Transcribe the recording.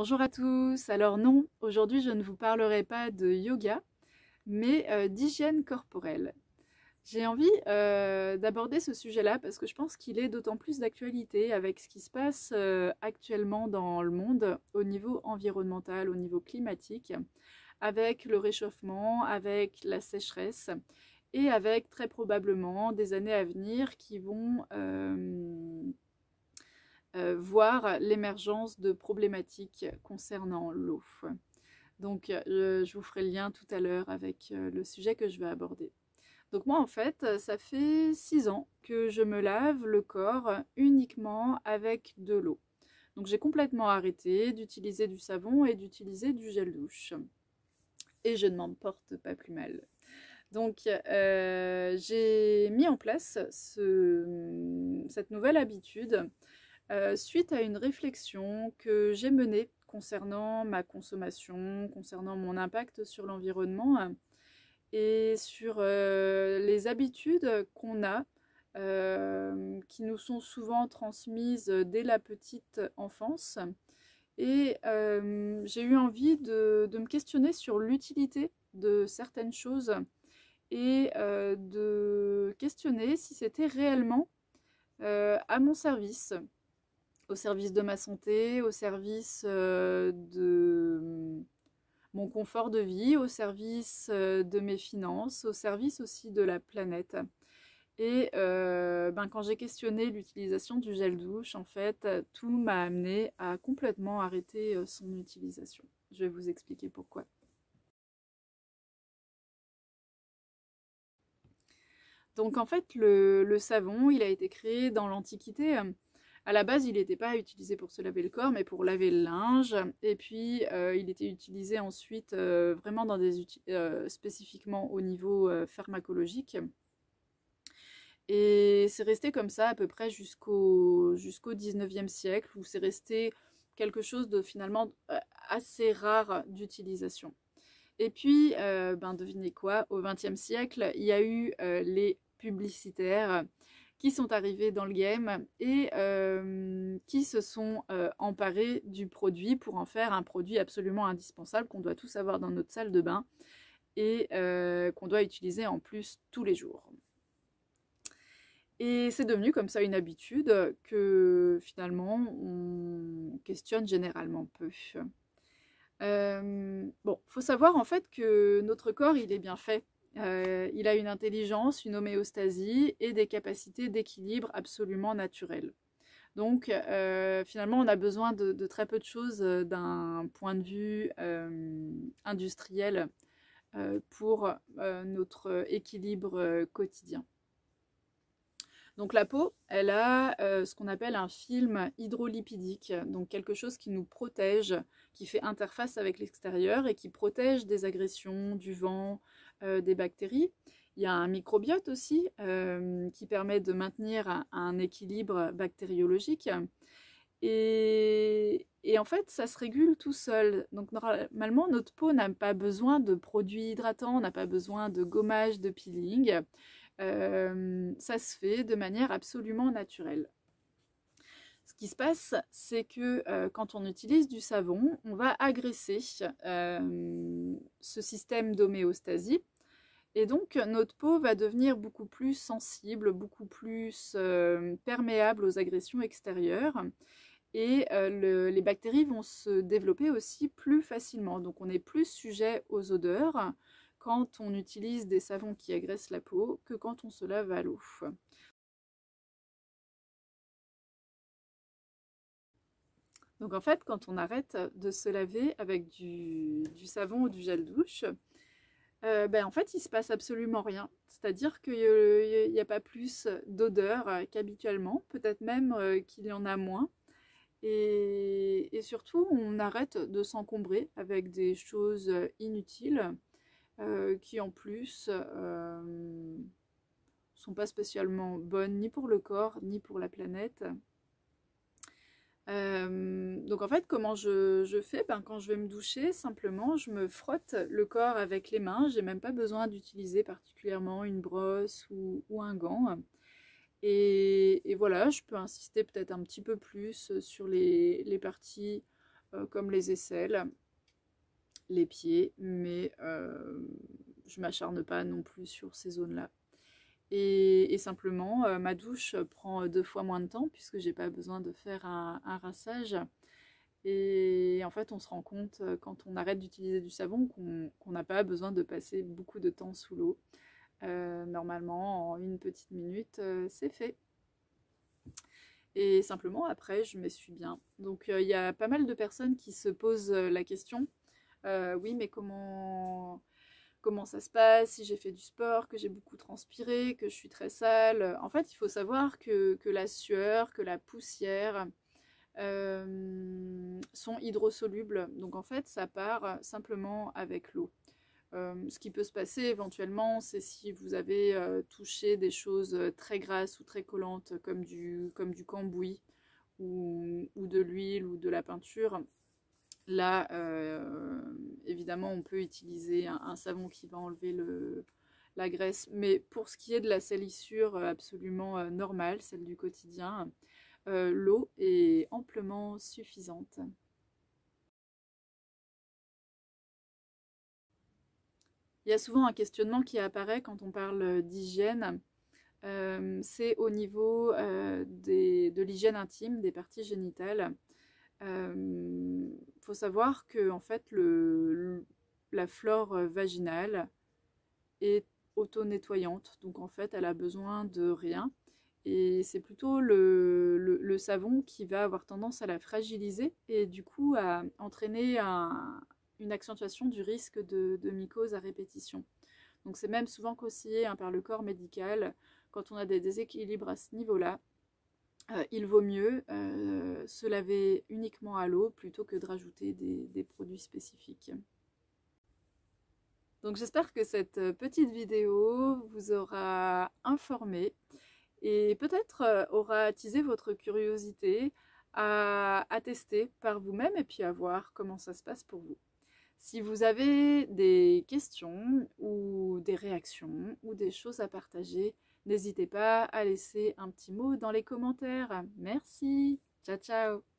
Bonjour à tous. Alors non, aujourd'hui je ne vous parlerai pas de yoga, mais d'hygiène corporelle. J'ai envie d'aborder ce sujet-là parce que je pense qu'il est d'autant plus d'actualité avec ce qui se passe actuellement dans le monde au niveau environnemental, au niveau climatique, avec le réchauffement, avec la sécheresse et avec très probablement des années à venir qui vont voir l'émergence de problématiques concernant l'eau. Donc, je vous ferai le lien tout à l'heure avec le sujet que je vais aborder. Donc moi, en fait, ça fait 6 ans que je me lave le corps uniquement avec de l'eau. Donc j'ai complètement arrêté d'utiliser du savon et d'utiliser du gel douche. Et je ne m'en porte pas plus mal. Donc j'ai mis en place cette nouvelle habitude suite à une réflexion que j'ai menée concernant ma consommation, concernant mon impact sur l'environnement et sur les habitudes qu'on a, qui nous sont souvent transmises dès la petite enfance. Et j'ai eu envie de me questionner sur l'utilité de certaines choses et de questionner si c'était réellement à mon service, au service de ma santé, au service de mon confort de vie, au service de mes finances, au service aussi de la planète. Et quand j'ai questionné l'utilisation du gel douche, en fait, tout m'a amené à complètement arrêter son utilisation. Je vais vous expliquer pourquoi. Donc en fait, le savon, il a été créé dans l'Antiquité. À la base, il n'était pas utilisé pour se laver le corps, mais pour laver le linge. Et puis, il était utilisé ensuite vraiment dans spécifiquement au niveau pharmacologique. Et c'est resté comme ça à peu près jusqu'au 19e siècle, où c'est resté quelque chose de finalement assez rare d'utilisation. Et puis, devinez quoi, au 20e siècle, il y a eu les publicitaires qui sont arrivés dans le game et qui se sont emparés du produit pour en faire un produit absolument indispensable qu'on doit tous avoir dans notre salle de bain et qu'on doit utiliser en plus tous les jours. Et c'est devenu comme ça une habitude que finalement on questionne généralement peu. Bon, faut savoir en fait que notre corps, il est bien fait. Il a une intelligence, une homéostasie et des capacités d'équilibre absolument naturelles. Donc, finalement, on a besoin de très peu de choses d'un point de vue industriel pour notre équilibre quotidien. Donc la peau, elle a ce qu'on appelle un film hydrolipidique, donc quelque chose qui nous protège, qui fait interface avec l'extérieur et qui protège des agressions, du vent, des bactéries. Il y a un microbiote aussi qui permet de maintenir un équilibre bactériologique. Et en fait, ça se régule tout seul. Donc normalement, notre peau n'a pas besoin de produits hydratants, n'a pas besoin de gommage, de peeling. Ça se fait de manière absolument naturelle. Ce qui se passe, c'est que quand on utilise du savon, on va agresser ce système d'homéostasie. Et donc, notre peau va devenir beaucoup plus sensible, beaucoup plus perméable aux agressions extérieures. Et les bactéries vont se développer aussi plus facilement. Donc, on est plus sujet aux odeurs quand on utilise des savons qui agressent la peau que quand on se lave à l'eau. Donc en fait, quand on arrête de se laver avec du savon ou du gel douche, en fait, il se passe absolument rien. C'est-à-dire qu'il n'y a pas plus d'odeur qu'habituellement, peut-être même qu'il y en a moins. Et surtout, on arrête de s'encombrer avec des choses inutiles qui en plus sont pas spécialement bonnes ni pour le corps ni pour la planète. Donc en fait, comment je fais quand je vais me doucher, simplement, je me frotte le corps avec les mains. J'ai même pas besoin d'utiliser particulièrement une brosse ou un gant. Et voilà, je peux insister peut-être un petit peu plus sur les parties comme les aisselles, les pieds, mais je m'acharne pas non plus sur ces zones-là. Et simplement, ma douche prend 2 fois moins de temps puisque j'ai pas besoin de faire un rinçage. Et en fait, on se rend compte quand on arrête d'utiliser du savon qu'on n'a pas besoin de passer beaucoup de temps sous l'eau. Normalement, en une petite minute, c'est fait. Et simplement, après, je m'essuie bien. Donc, il y a pas mal de personnes qui se posent la question, oui, mais comment ça se passe si j'ai fait du sport, que j'ai beaucoup transpiré, que je suis très sale. En fait, il faut savoir que la sueur, que la poussière sont hydrosolubles. Donc en fait, ça part simplement avec l'eau. Ce qui peut se passer éventuellement, c'est si vous avez touché des choses très grasses ou très collantes, comme du cambouis ou de l'huile ou de la peinture. Là, évidemment, on peut utiliser un savon qui va enlever la graisse. Mais pour ce qui est de la salissure absolument normale, celle du quotidien, l'eau est amplement suffisante. Il y a souvent un questionnement qui apparaît quand on parle d'hygiène. C'est au niveau de l'hygiène intime, des parties génitales. Faut savoir que en fait, la flore vaginale est auto-nettoyante. Donc en fait, elle a besoin de rien. Et c'est plutôt le savon qui va avoir tendance à la fragiliser et du coup à entraîner une accentuation du risque de mycose à répétition. Donc c'est même souvent conseillé par le corps médical quand on a des déséquilibres à ce niveau-là. Il vaut mieux se laver uniquement à l'eau plutôt que de rajouter des produits spécifiques. Donc j'espère que cette petite vidéo vous aura informé et peut-être aura attisé votre curiosité à tester par vous-même et puis à voir comment ça se passe pour vous. Si vous avez des questions ou des réactions ou des choses à partager, n'hésitez pas à laisser un petit mot dans les commentaires. Merci. Ciao, ciao.